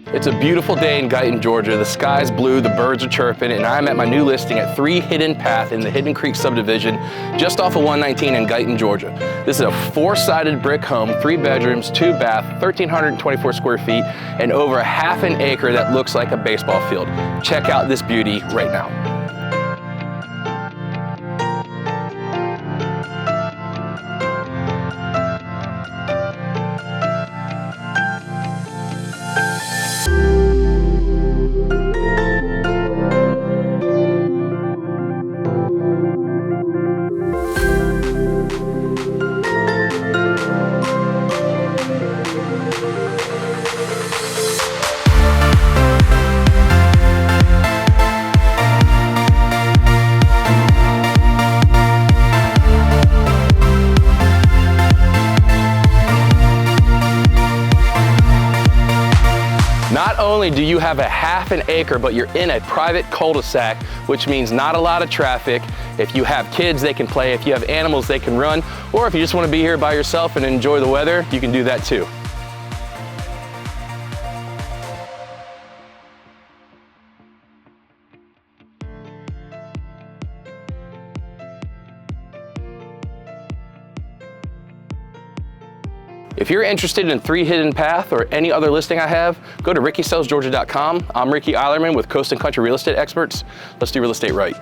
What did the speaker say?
It's a beautiful day in Guyton, Georgia. The sky's blue, the birds are chirping, and I'm at my new listing at 3 Hidden Path in the Hidden Creek subdivision, just off of 119 in Guyton, Georgia. This is a 4-sided brick home, 3 bedrooms, 2 bath, 1,324 square feet, and over a half an acre that looks like a baseball field. Check out this beauty right now. Not only do you have a half an acre, but you're in a private Cul De SAC, which means not a lot of traffic. If you have kids, they can play. If you have animals, they can run. Or if you just want to be here by yourself and enjoy the weather, you can do that too. If you're interested in 3 Hidden Path or any other listing I have, go to rickysellsgeorgia.com. I'm Ricky Eilerman with Coast and Country Real Estate Experts. Let's do real estate right.